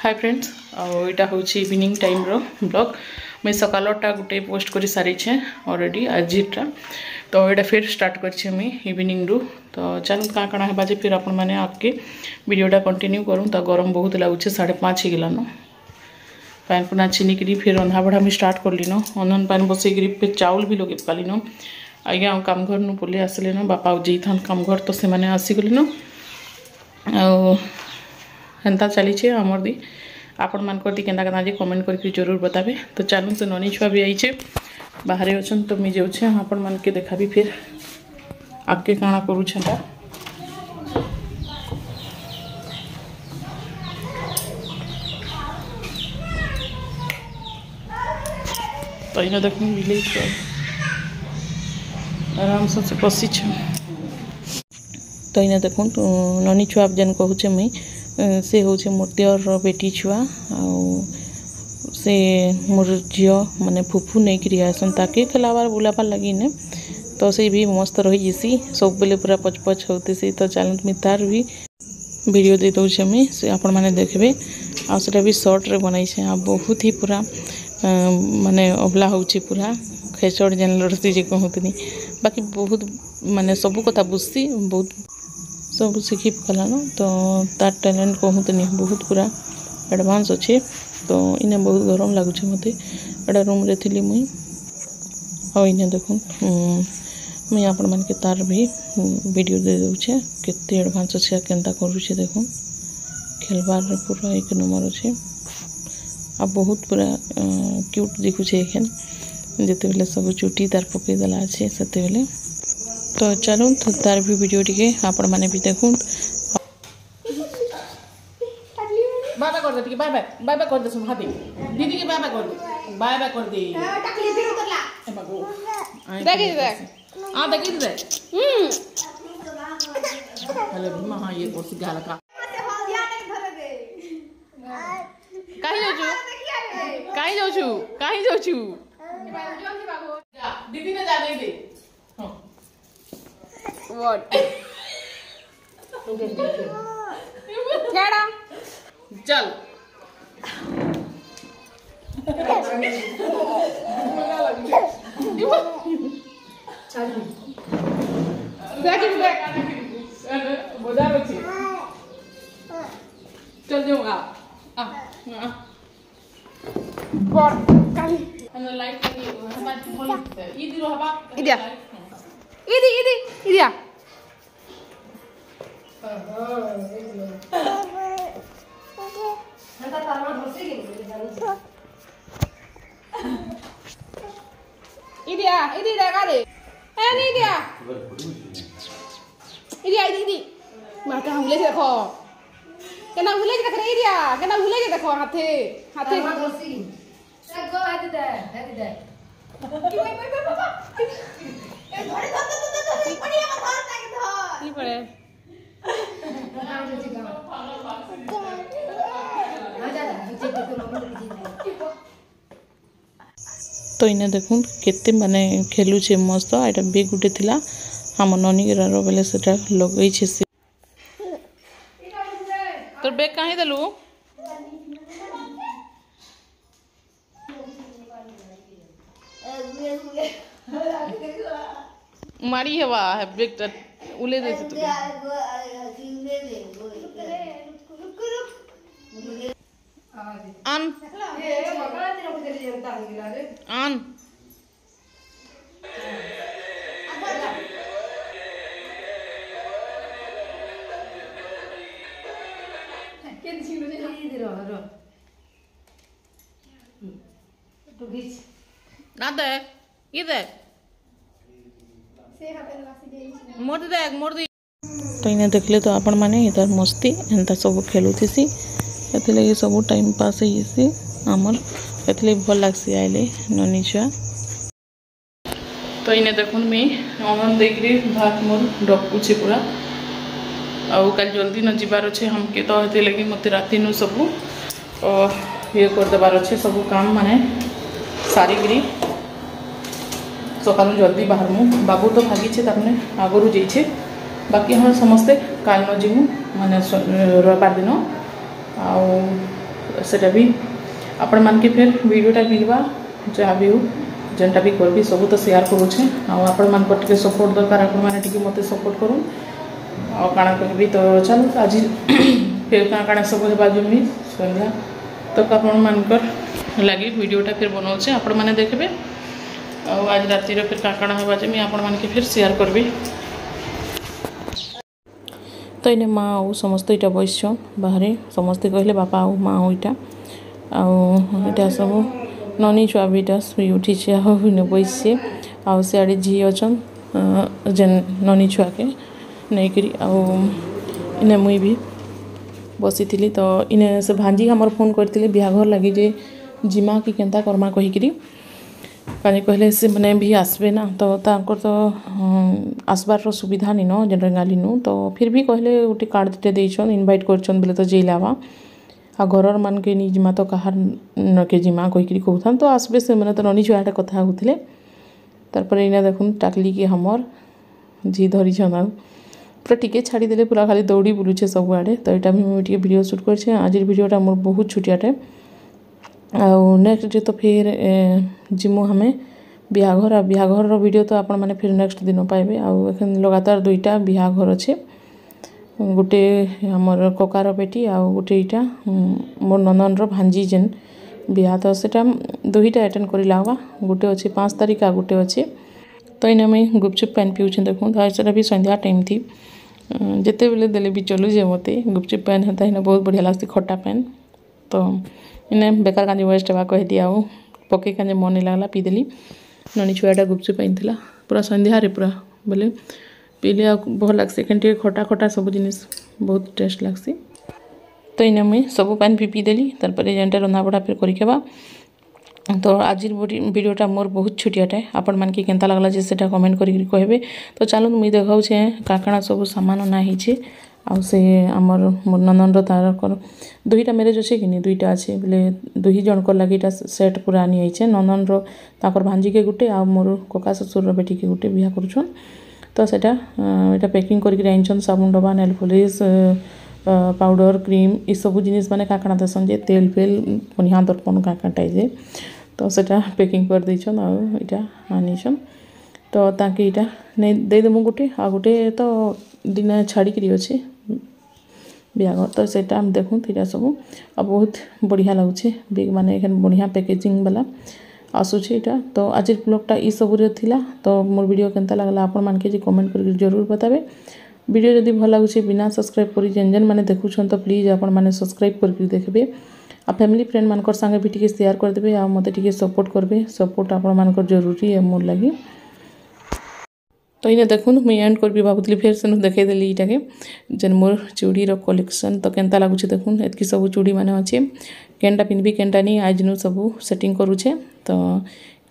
Hi friends आईटा हूँ evening time रो blog मुझे सकालटा गोटे पोस्ट कर सारी ऑलरेडी आजीटा तो यहाँ फिर स्टार्ट कर इवनिंग रु तो चल क्या कण है फिर आपण मैंने आपके वीडियोटा कंटिन्यू करूँ तो गरम बहुत लगुच 5:30 गलान पैन पुना छीनिकी फिर रंधा बढ़ा मुझे स्टार्ट कर लीन अंधन पान बसईकरी फिर चाउल भी लगे पालिन आज्ञा काम घर नु पलि आसले न बापा जाइथान काम घर तो से आसीगलन हेन्ता चली आमर दी आपण मानकर दी केन्ता केन्ता कमेंट करके जरूर बताबे। तो चलूँ से ननी छुआ भी आईचे बाहर अच्छन तो मुझे जाऊे आपण मान के देखा भी फिर आगे काଣା करूछा तो इन देख मिले आराम से बसी तो इन देख ननी छुआ जेन कहूचे मुई से हूँ मोर देवर बेटी छुआ से मोर झी माने फुफू नहीं करी आसन ताके खेलाबार बुलाबार लगी ने तो से भी मस्त रही जैसी सब बेले पूरा पचपच होती तो चैनल में तार भी वीडियो दे दूचे मुई से आपण माने देखबे आ सेटा भी शॉर्ट रे बनाई छे आ बहुत ही पूरा माने अबला होची पूरा खेचड़ जेन लड़ती जे कहतनी बाकी बहुत माने सब कथा बुझसी बहुत सब शिखी पकलान तो तार टैलेंट कहतनी बहुत पूरा एडवांस अच्छे तो इने बहुत गरम लगुच मत एटा रूम रे थी मुई और इने देखूँ मुई आपण मान के तार भी वीडियो दे दूचे केते एडवांस अच्छे केनता करूचे देखूँ खेलबार पूरा एक नंबर अच्छे आ बहुत पूरा क्यूट दिखुचे एखन जिते बेले सब चुटी तार पकईदेला अच्छे से बेले तो चलूँ तो तार भी वीडियो टी आपण मैंने भी देखूँ बाय बाय कर दे बाय बाय बाय बाय कर दे सुन हाथी दीदी के बाय बाय कर दे बाय बाय कर दे टाकली फिर उतरला ए बाबू देखी दे हां देखी दे हेलो भीमा हां ये कोसी गाल का काई जाऊ छु दीदी ने जाने दे हां व्हाट खेड़ा चल चल जाऊंगा लाइट इदिया इदिया इदी देखा दे ए नहीं दिया इदिया इदी माता भूले से देखो केना भूले से देख रे इदिया केना भूले से देखो हाथे हाथे गो दे दे की भाई पापा ए घरे धर पड़िया मत धर ताके धर की पड़े तो इने देखूँ केते माने खेलुचे मस्त एटा बेग गुटे थिला हम ननी रो बेले सेटा लगई छे से तोर बेग काहे देलु मारी हवा है बेग उले दे से आन आन ना दे इधर मोर दे तो इन्हें देखले तो आपण माने इधर मस्ती एंता सब खेलुथीसी एथले सब टाइम पास होइसी हमर एथले भल लागसी आइले ननी छुआ तो इन्हें देखुन मी अमन देखरी भात मोर डकुची पूरा आउ कल जल्दी न जीवार अच्छे हमके तो हेते लगी मत राति नु सब ये कर देबार अच्छे सब काम माने सारीगिरी सकाल जल्दी बाहर मु बाबू तो भागी आगरू जाइए बाकी हम समस्ते काल न जीमु माने रविवार दिन सेटा भी आपण मान के फिर वीडियोटा मिलवा जहाँ भी हो जेनटा भी करबी सब तो शेयर करूचे आपण मान को टिके सपोर्ट दरकार आपण माने टिके मते सपोर्ट करू आ काना कहबी तो चल आज फिर काना सब हेबा जमी संध्या तो आपण मान कर लगी वीडियोटा फिर बनाऊे आपण माने देखबे आज राति फिर काना हेबा जमी आपण मान के फिर शेयर करबी तो इने माँ आउ समस्त इटा बैसन बाहर समस्ते कहले बापा आउ माँ आउ इटा आटा सब ननी छुआ भी इटा शुई उठी आने बैसे आउ सियाड़े झी अच्छन जेन ननी छुआ के नहीं इने मुई भी बसी थी तो इने से भांजी हमर फोन करते बिहाघर लगी जे जिमा कि केनता करमा कहीकि कहीं कहले से मैंने भी आसबे ना तो तांकर तो आसबार सुविधा नहीं न जेन रेंगाली नु तो फिर भी कहले गोटे कार्ड टे देछन इनवाइट करछन बोले तो जेलावा आ घरर मान के नी जिमा तो कहार न के जिमा कहीकि कहथन तो आसबे से मैंने तो ननी छुआटा कथा होथिले तारपर इना देखुन टाकली के हमर जी धरी छन पूरा टिके छाड़ी देले पूरा खाली दौड़ी बुलुछे सब आड़े तो एटा भी मुझे वीडियो शूट करछे आज वीडियोटा मोर बहुत छुटियाटे आउ नेक्स्ट डे तो फिर जिमु हमें बिहाघर बिहाघर वीडियो तो आपण माने फिर नेक्स्ट दिन पाइबे आउ एखन लगातार दुईटा बिहाघर अच्छे गोटे हमर ककार बेटी आउ गोटे इटा मोर ननन भांजी जेन बिहा तो सेटा दुईटा अटेंड करिला होगा गोटे अच्छे 5 तारीख आ गोटे अच्छे तो इने मुई गुपचुप पान पिउछे देखूँ सेटा भी संध्या टाइम थी जिते बेले देले भी चलू जे मते गुपचुप पान हेता इने बहुत बढ़िया लागसी खट्टा पान तो इने बेकार कांजी वेस्ट बा कह दिया पके कांजे मन नहीं लगला पीदेली ननी छुआटा गुपचुप पाइला पूरा संध्या रे पूरा बोले पीले आ भल लगसी केनटे खटा खटा सब जिनिस बहुत टेस्ट लगसी तो इने मुई सब पान पीदेली तारपर जेनटा रंधा बढ़ा फिर करिकेबा तो आज वीडियोटा मोर बहुत छुटियाटे आपण मान के केनता लगला जे सेटा कमेंट करी कहबे तो चलो मुई देखाउछे काकाणा सब सामान ना हिचे आउ से आमर मोर ननन तार दुईटा मैरेज अच्छे कि दुईटा अच्छे बोले दुई जन को लगी सेट पूरा आनी आइछे ननन ताकर भांजी के गुटे आ मोर कका ससुर बेटी के गुटे बिहा करुछन तो सेटा एटा पैकिंग करके आइछन साबुन डब्बा नेल पॉलिश पाउडर क्रीम ये सब जिनिस माने काकाणा देसन जे तेल फेल बनिया दर्पण काकाटाई जे तो सेटा पैकिंग कर देछन आ एटा आनिछन तो ताके एटा नै दे देमु गुटे आ गुटे तो दिन छाड़ी अच्छे बिहाघर तो सेटा हम देखूँ इटा सब आ बहुत बढ़िया लगुचे बिग माने एखन बढ़िया पैकेजिंग वाला आसुचे इटा तो आज ब्लॉगटा ई सब थिला तो मोर वीडियो केनता लागला आपण मान के जे कमेंट करके जरूर बताबे वीडियो जदि भल लगुचे बिना सब्सक्राइब करी जेन जेन माने देखुछन तो प्लीज आपण माने सब्सक्राइब करके देखबे आ फैमिली फ्रेंड मानकर संगे भी टिके शेयर कर देबे आ मते टिके सपोर्ट करबे सपोर्ट आपण मानकर जरूरी है मोर लगी तो इने देखुन मुई एंड करबी भाबुतली फेर से देखे देली इटा के जेन मोर चूड़ी रो कलेक्शन तो केनता लागुचे देखुन एतकी सब चूड़ी माने अच्छे केनटा पिंधबी केनटा नहीं आज नु सब सेटिंग करूचे तो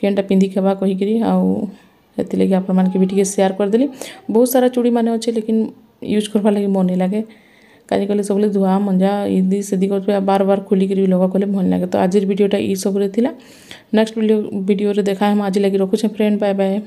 केनटा पिंधि केबा कहि करी आउ एति लगे आपण मान के भी टिके शेयर कर देली बहुत सारा चूड़ी माने अच्छे लेकिन यूज करबा लगी मन नहीं लागे काजी कले सबले धुआ मंजा इदी सेदी कर बार बार खोली करी लगा कले मन लागे तो आज वीडियोटा ई सब रे थिला नेक्स्ट वीडियो रे देखा हम आज लगी रखुचे फ्रेंड बाय बाय।